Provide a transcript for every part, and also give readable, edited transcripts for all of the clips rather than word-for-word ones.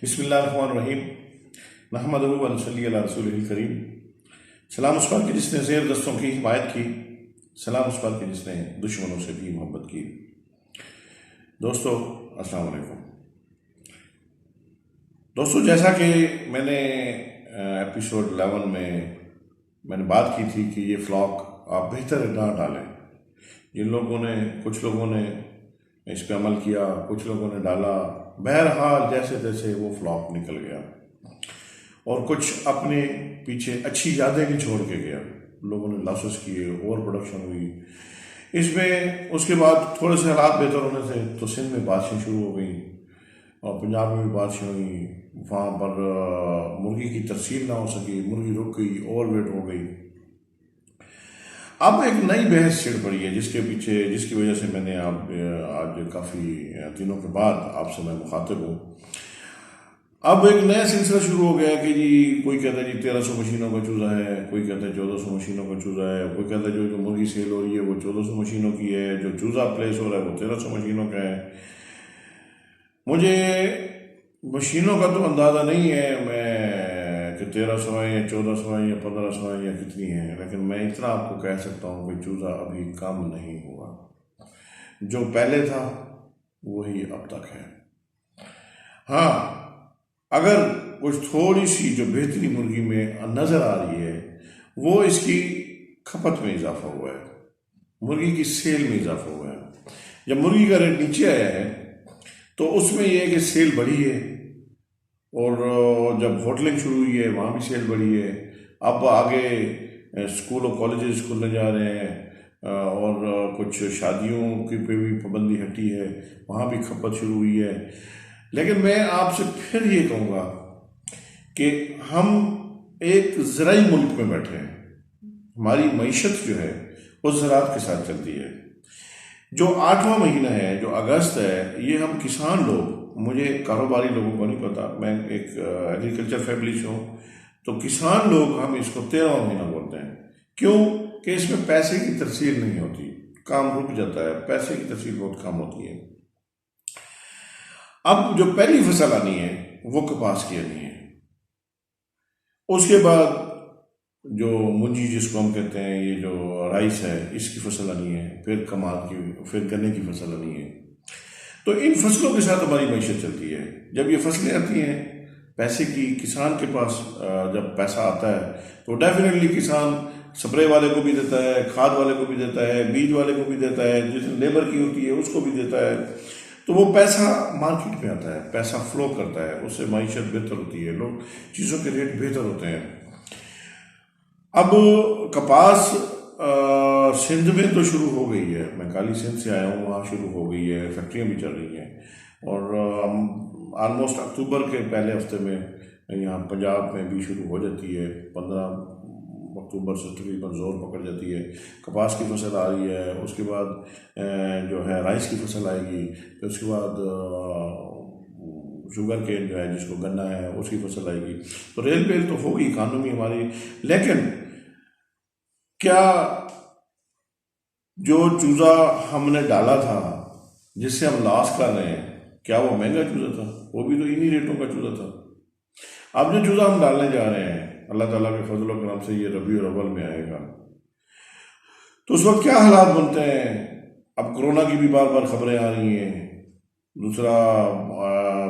बिस्मिल्लाहिर्रहमानिर्रहीम नहमदुहु व नसल्ली अला रसूलिल करीम। सलाम उस पर कि जिसने ज़ेर दस्तों की हिमायत की, सलाम उस पर कि जिसने दुश्मनों से भी मोहब्बत की। दोस्तों अस्सलाम वालेकुम। दोस्तों, जैसा कि मैंने एपिसोड 11 में मैंने बात की थी कि ये फ्लॉक आप बेहतर ना डालें। जिन लोगों ने कुछ लोगों ने इस पर अमल किया, कुछ लोगों ने डाला, बहरहाल जैसे तैसे वो फ्लॉक निकल गया और कुछ अपने पीछे अच्छी यादें भी छोड़ के गया। लोगों ने लॉसेस किए, ओवर प्रोडक्शन हुई इसमें। उसके बाद थोड़े से हालात बेहतर होने से तो सिंध में बारिशें शुरू हो गई और पंजाब में भी बारिशें हुई। वहाँ पर मुर्गी की तरसील ना हो सकी, मुर्गी रुक गई, ओवर वेट हो गई। अब एक नई बहस छिड़ पड़ी है जिसकी वजह से मैंने आज काफ़ी दिनों के बाद आपसे मैं मुखातिब हूँ। अब एक नया सिलसिला शुरू हो गया कि जी कोई कहता है जी 1300 मशीनों का चूज़ा है, कोई कहता है 1400 मशीनों का चूज़ा है, कोई कहता है जो मुर्गी सेल हो रही है वो 1400 मशीनों की है, जो चूज़ा प्लेस हो रहा है वो 1300 मशीनों का है। मुझे मशीनों का तो अंदाज़ा नहीं है मैं कि 1300 है या 1400 है या 1500 है या कितनी है, लेकिन मैं इतना आपको कह सकता हूँ कि चूज़ा अभी कम नहीं हुआ। जो पहले था वही अब तक है। हाँ, अगर कुछ थोड़ी सी जो बेहतरी मुर्गी में नज़र आ रही है वो इसकी खपत में इजाफा हुआ है, मुर्गी की सेल में इजाफा हुआ है। जब मुर्गी का रेट नीचे आया है तो उसमें यह है कि सेल बढ़ी है, और जब होटलिंग शुरू हुई है वहाँ भी सेल बढ़ी है। अब आगे स्कूल और कॉलेजेस खुलने जा रहे हैं और कुछ शादियों की पे भी पाबंदी हटी है, वहाँ भी खपत शुरू हुई है। लेकिन मैं आपसे फिर ये कहूँगा कि हम एक ज़राई मुल्क में बैठे हैं, हमारी मईशत जो है वो ज़राअत के साथ चलती है। जो 8वां महीना है, जो अगस्त है, ये हम किसान लोग, मुझे कारोबारी लोगों को नहीं पता, मैं एक एग्रीकल्चर फैमिली से हूँ, तो किसान लोग हम इसको 13वां महीना बोलते हैं। क्यों कि इसमें पैसे की तरसील नहीं होती, काम रुक जाता है, पैसे की तरसील बहुत कम होती है। अब जो पहली फसल आनी है वो कपास की आनी है, उसके बाद जो मुंजी जिसको हम कहते हैं, ये जो राइस है, इसकी फसल आनी है, फिर कमाल की, फिर गन्ने की फसल आनी है। तो इन फसलों के साथ हमारी मईशत चलती है। जब ये फसलें आती हैं, पैसे की, किसान के पास जब पैसा आता है तो डेफिनेटली किसान स्प्रे वाले को भी देता है, खाद वाले को भी देता है, बीज वाले को भी देता है, जिसने लेबर की होती है उसको भी देता है। तो वो पैसा मार्केट में आता है, पैसा फ्लो करता है, उससे मईशत बेहतर होती है, लोग चीज़ों के रेट बेहतर होते हैं। अब कपास सिंध में तो शुरू हो गई है, मैं काली सिंध से आया हूँ, वहाँ शुरू हो गई है, फैक्ट्रियाँ भी चल रही हैं और ऑलमोस्ट अक्टूबर के पहले हफ्ते में यहाँ पंजाब में भी शुरू हो जाती है। 15 अक्टूबर से तकरीबन जोर पकड़ जाती है। कपास की फसल आ रही है, उसके बाद जो है राइस की फसल आएगी, फिर उसके बाद शुगर केन जो है, जिसको गन्ना है, उसकी फसल आएगी। तो रेल पेल तो होगी इकानमी हमारी। लेकिन क्या जो चूज़ा हमने डाला था, जिससे हम लॉस कर रहे हैं, क्या वो महंगा चूज़ा था? वो भी तो इन्हीं रेटों का चूज़ा था। अब जो चूज़ा हम डालने जा रहे हैं, अल्लाह ताला के फजल और करम से ये रबी और अव्वल में आएगा, तो उस वक्त क्या हालात बनते हैं? अब कोरोना की भी बार बार खबरें आ रही हैं। दूसरा,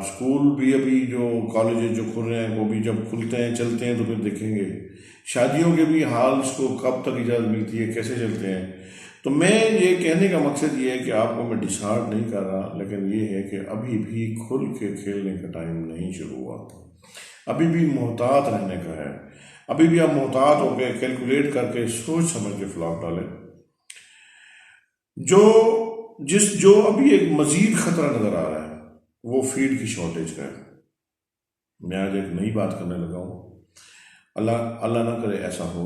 स्कूल भी अभी जो कॉलेज जो खुल रहे हैं वो भी जब खुलते हैं चलते हैं तो फिर देखेंगे। शादियों के भी हाल को कब तक इजाज़त मिलती है, कैसे चलते हैं। तो मैं ये कहने का मकसद ये है कि आपको मैं डिसहार्ट नहीं कर रहा, लेकिन ये है कि अभी भी खुल के खेलने का टाइम नहीं शुरू हुआ, अभी भी मोहतात रहने का है। अभी भी आप मोहतात होकर कैलकुलेट करके सोच समझ के फ्लॉक डालें। जो अभी एक मजीद खतरा नजर आ रहा है वो फीड की शॉर्टेज का है। मैं आज एक नई बात करने लगा हूँ, अल्लाह अल्लाह ना करे ऐसा हो।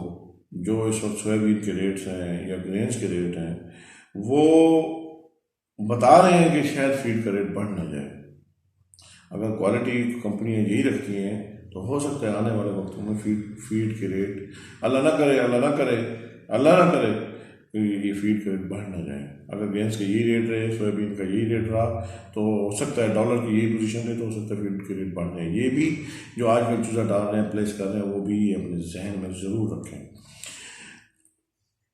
जो इस वक्त सोयाबीन के रेट्स हैं या ग्रेन्स के रेट हैं, वो बता रहे हैं कि शायद फीड का रेट बढ़ ना जाए। अगर क्वालिटी कंपनियां यही रखती हैं तो हो सकता है आने वाले वक्तों में फीड के रेट, अल्लाह ना करे, अल्लाह ना करे, अल्लाह ना करे, कि ये फीड का रेट बढ़ ना जाए। अगर गेंस का यही रेट रहे, सोयाबीन का यही रेट रहा, तो हो सकता है डॉलर की यही पोजीशन है तो हो सकता है फीड के रेट बढ़ जाए। ये भी जो आज कल चूज़ा डाल रहे हैं, प्लेस कर रहे हैं, वो भी अपने जहन में ज़रूर रखें।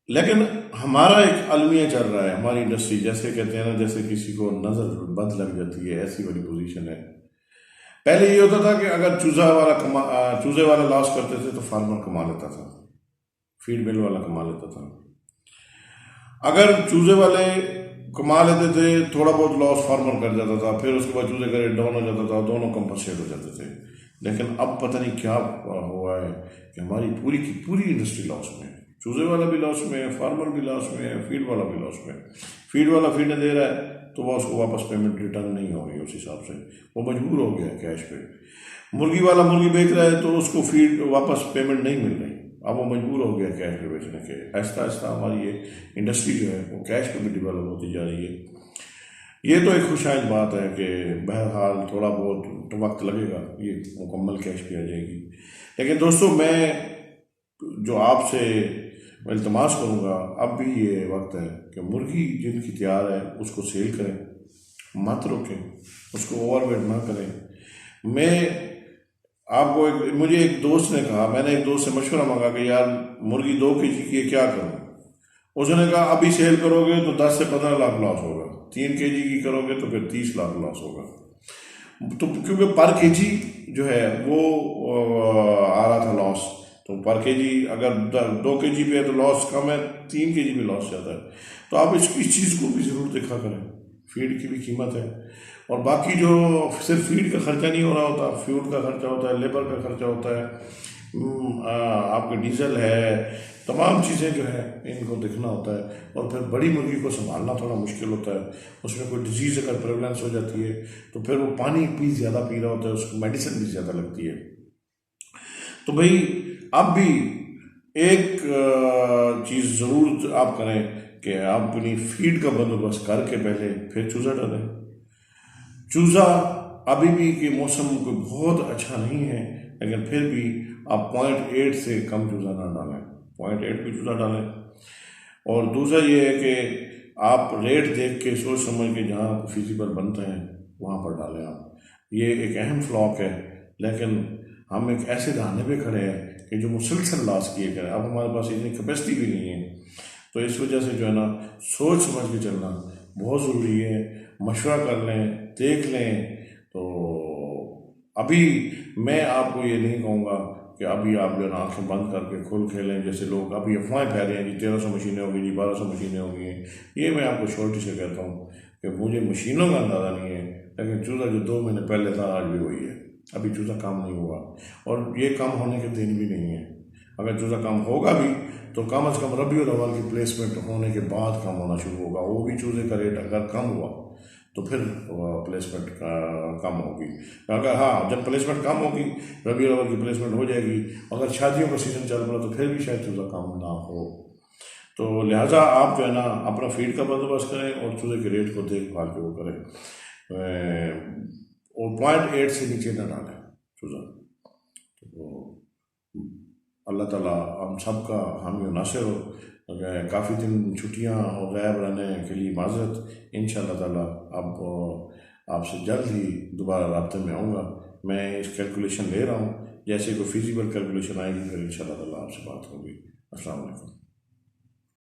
लेकिन हमारा एक अलमिया चल रहा है, हमारी इंडस्ट्री, जैसे कहते हैं ना, जैसे किसी को नज़र बंद लग जाती है, ऐसी वाली पोजीशन है। पहले ये होता था कि अगर चूज़े वाला लॉस करते थे तो फार्मर कमा लेता था, फीड मिल वाला कमा लेता था। अगर चूज़े वाले कमा लेते थे, थोड़ा बहुत लॉस फार्मर कर जाता था, फिर उसके बाद चूज़े का रेट डाउन हो जाता था, दोनों कंपनसेट हो जाते थे। लेकिन अब पता नहीं क्या हुआ है कि हमारी पूरी की पूरी इंडस्ट्री लॉस में है। चूज़े वाला भी लॉस में है, फार्मर भी लॉस में है, फीड वाला भी लॉस में है। फीड वाला फीड दे रहा है तो वह उसको वापस पेमेंट रिटर्न नहीं हो रही, उस हिसाब से वो मजबूर हो गया कैश पे। मुर्गी वाला मुर्गी बेच रहा है तो उसको फीड वापस पेमेंट नहीं मिल रही, अब वो मजबूर हो गया कैश पे बेचने के। ऐसा ऐसा हमारी ये इंडस्ट्री जो है वो कैश पे भी डेवलप होती जा रही है। ये तो एक खुशाइन बात है कि बहरहाल थोड़ा बहुत तो वक्त लगेगा, ये मुकम्मल कैश पे आ जाएगी। लेकिन दोस्तों, मैं जो आपसे मैं इल्तमास करूँगा, अब भी ये वक्त है कि मुर्गी जिनकी तैयार है उसको सेल करें, मत रोकें, उसको ओवरवेट ना करें। मुझे एक दोस्त ने कहा, मैंने एक दोस्त से मशवरा मांगा कि यार मुर्गी 2 kg की है, क्या करूँ? उसने कहा अभी सेल करोगे तो 10 से 15 लाख लॉस होगा, 3 kg की करोगे तो फिर 30 लाख लॉस होगा। तो क्योंकि पर केजी जो है वो आ रहा था लॉस, तो पर केजी अगर 2 kg पे है तो लॉस कम है, 3 kg पे लॉस ज़्यादा है। तो आप इस चीज़ को भी ज़रूर देखा करें, फीड की भी कीमत है। और बाकी जो सिर्फ फीड का खर्चा नहीं हो रहा होता, फ्यूल का खर्चा होता है, लेबर का खर्चा होता है, आपका डीजल है, तमाम चीज़ें जो है इनको देखना होता है। और फिर बड़ी मुर्गी को संभालना थोड़ा मुश्किल होता है, उसमें कोई डिजीज़ अगर प्रेवलेंस हो जाती है तो फिर वो पानी भी ज़्यादा पी रहा होता है, उसको मेडिसिन भी ज़्यादा लगती है। तो भाई अब भी एक चीज़ ज़रूर आप करें कि आप अपनी फीड का बंदोबस्त करके पहले फिर चूज़ा डालें। चूज़ा अभी भी के मौसम को बहुत अच्छा नहीं है, लेकिन फिर भी आप 0.8 से कम चूज़ा ना डालें, 0.8 भी चूज़ा डालें। और दूसरा ये है कि आप रेट देख के सोच समझ के जहाँ फिजिबल बनते हैं वहाँ पर डालें आप। ये एक अहम फ्लॉक है, लेकिन हम एक ऐसे दहाने पे खड़े हैं कि जो मुसलसल लॉस किए करें। अब हमारे पास इतनी कैपेसिटी भी नहीं है, तो इस वजह से जो है ना, सोच समझ के चलना बहुत ज़रूरी है। मशवरा कर लें, देख लें। तो अभी मैं आपको ये नहीं कहूँगा कि अभी आप जो है ना आँखें बंद करके खुल खेलें, जैसे लोग अभी अफवाहें फैल रही हैं जी 1300 मशीनें होगी, जी 1200 मशीनें होगी। ये मैं आपको श्योरिटी से कहता हूँ कि मुझे मशीनों का अंदाज़ा नहीं है, लेकिन चूज़ा जो 2 महीने पहले था आज भी वही है। अभी चूज़ा काम नहीं हुआ और ये काम होने के दिन भी नहीं है। अगर चूज़ा काम होगा भी तो कम अज़ कम रबी और अव्वल की प्लेसमेंट होने के बाद काम होना शुरू होगा। वो भी चूज़े का रेट अगर कम हुआ तो फिर प्लेसमेंट कम होगी। अगर हाँ, जब प्लेसमेंट कम होगी, रबी और अव्वल की प्लेसमेंट हो जाएगी, अगर शादियों का सीज़न चल पड़ा तो फिर भी शायद चूज़ा कम ना हो। तो लिहाजा आप जो है ना अपना फीड का बंदोबस्त करें और चूज़े के रेट को देखभाल के वो करें, और 0.8 से नीचे ना डालें चूज़ा। तो अल्लाह ताला हम सब का हामी और नासिर हो। काफ़ी दिन छुट्टियां और गायब रहने के लिए माज़रत। इंशाअल्लाह ताला अब आपसे जल्द ही दोबारा राब्ते में आऊँगा। मैं इस कैलकुलेशन ले रहा हूँ, जैसे कोई फिजिबल कैलकुलेशन आएगी फिर इंशाअल्लाह ताला आपसे बात होगी। अस्सलाम वालेकुम।